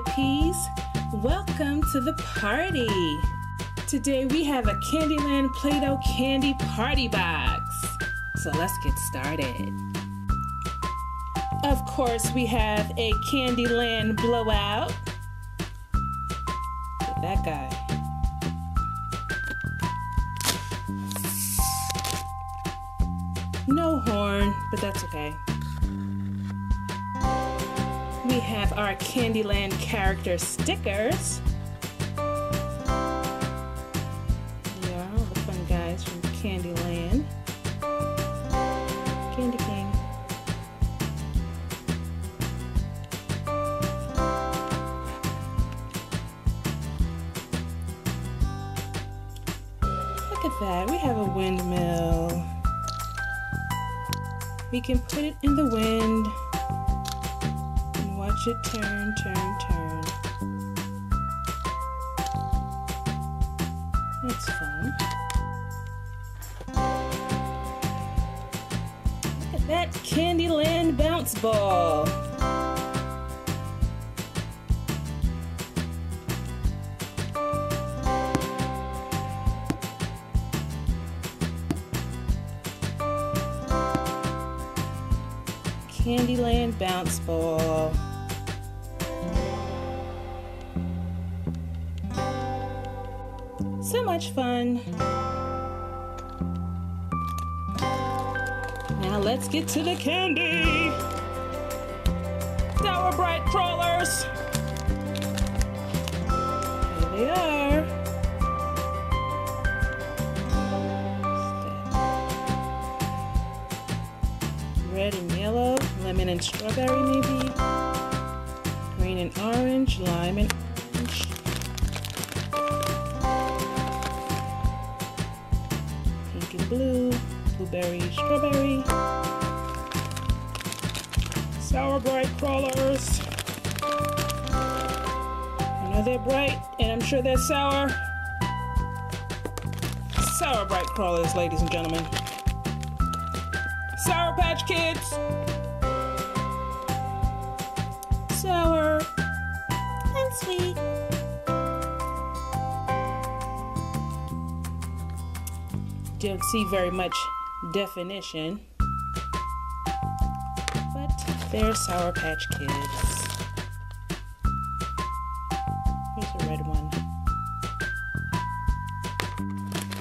VIPs, welcome to the party. Today we have a Candyland Play-Doh candy party box. So let's get started. Of course we have a Candyland blowout. Look at that guy. No horn, but that's okay. We have our Candyland character stickers. Here are all the fun guys from Candyland. Candy King. Look at that, we have a windmill. We can put it in the wind. Watch it turn, turn, turn. That's fun. Look at that Candyland bounce ball. Candyland bounce ball. So much fun. Now let's get to the candy. Tower Bright crawlers. Here they are. Red and yellow, lemon and strawberry maybe. Green and orange, lime and orange. Blue, blueberry, strawberry. Sour Bright crawlers. I know they're bright, and I'm sure they're sour. Sour Bright crawlers, ladies and gentlemen. Sour Patch Kids. Sour and sweet. Don't see very much definition, but they're Sour Patch Kids. Here's a red one,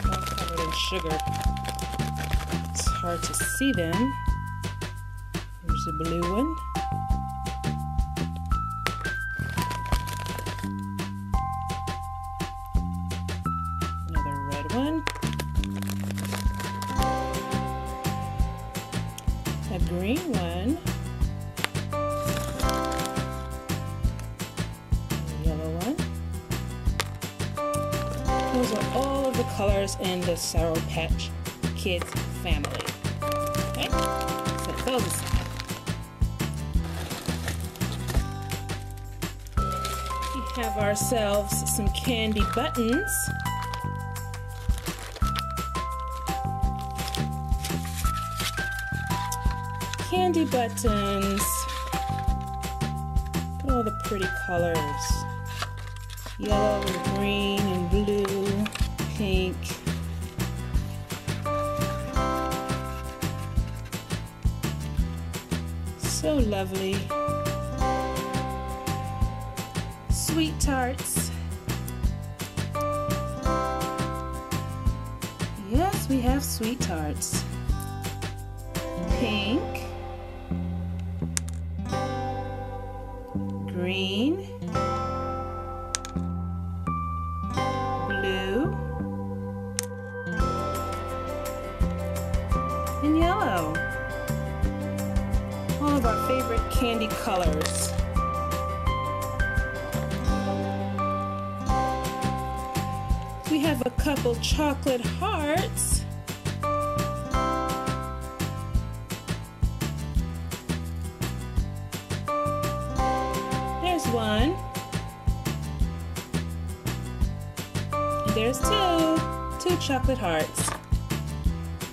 all covered in sugar. It's hard to see them. Here's a blue one. Another red one. A green one, a yellow one. Those are all of the colors in the Sour Patch Kids family. Okay, set those aside. We have ourselves some candy buttons. Candy buttons. Look at all the pretty colors. Yellow and green and blue, pink. So lovely. Sweet tarts. Yes, we have sweet tarts. Pink. Green, blue, and yellow. All of our favorite candy colors. We have a couple chocolate hearts. There's one. And there's two chocolate hearts.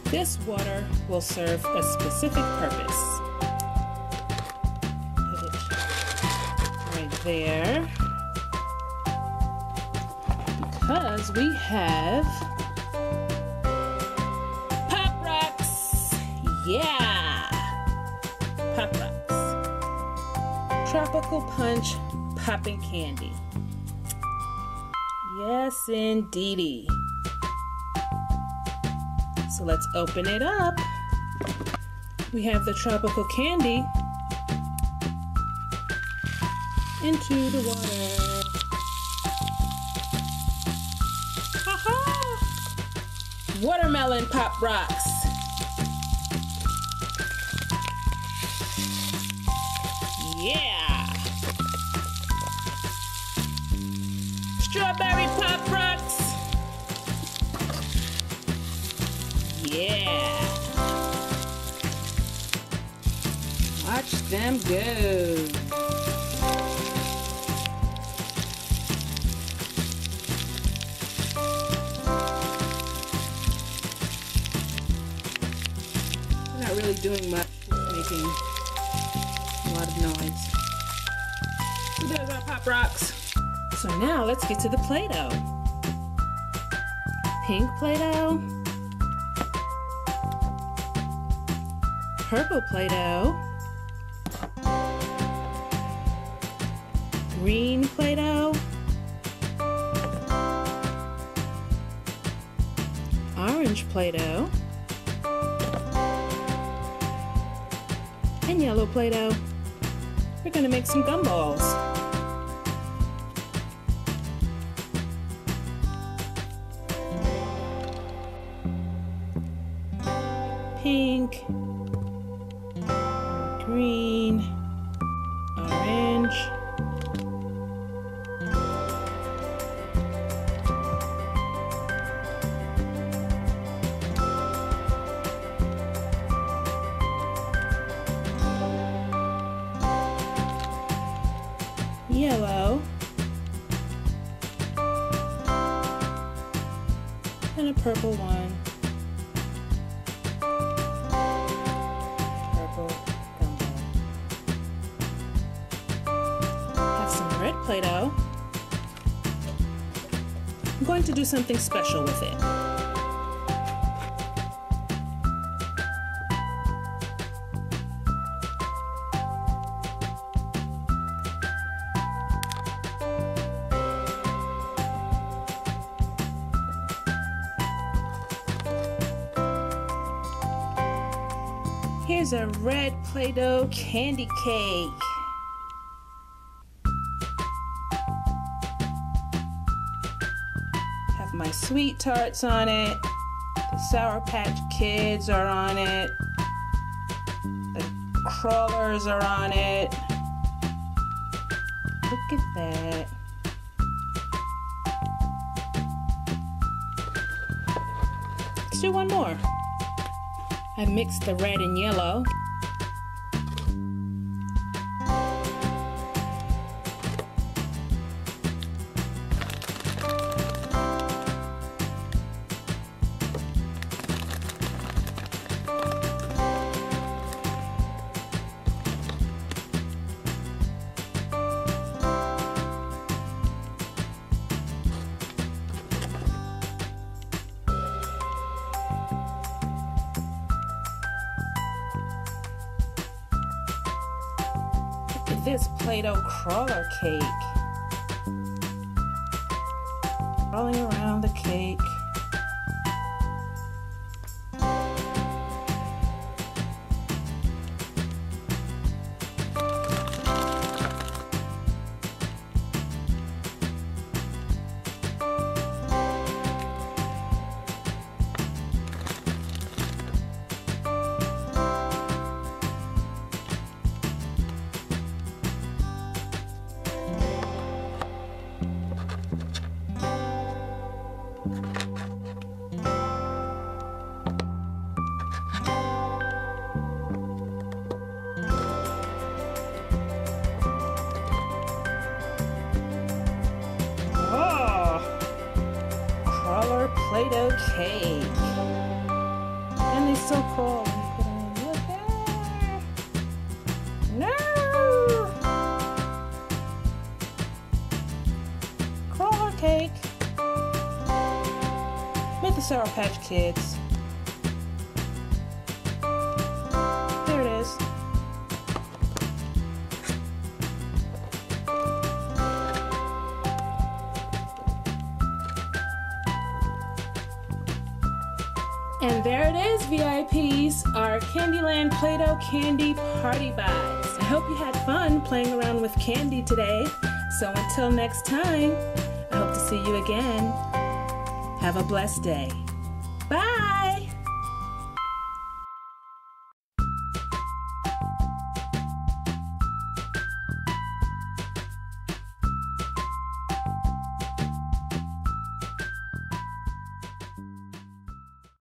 This water will serve a specific purpose. Put it right there. because we have Pop Rocks. Yeah, Pop Rocks. Tropical Punch popping candy. Yes, indeedy. So let's open it up. We have the tropical candy into the water. Ha-ha! Watermelon Pop Rocks. Yeah! Strawberry Pop Rocks. Yeah! Watch them go. Not really doing much, making a lot of noise. So there's our Pop Rocks. So now let's get to the Play-Doh. Pink Play-Doh. Purple Play-Doh. Green Play-Doh. Orange Play-Doh. And yellow Play-Doh. We're gonna make some gumballs. Pink, green, orange, yellow, and a purple one. Play-Doh. I'm going to do something special with it. Here's a red Play-Doh candy cake. My Sweet Tarts on it. The Sour Patch Kids are on it. The Crawlers are on it. Look at that. Let's do one more. I mixed the red and yellow. This Play-Doh crawler cake. Crawling around the cake. Play-Doh cake. And they're so cool when you put them in. Look there. No! Crawler cake. Sour Patch Kids. There it is. And there it is, VIPs, our Candyland Play-Doh Candy Party Box. I hope you had fun playing around with candy today. So until next time, I hope to see you again. Have a blessed day.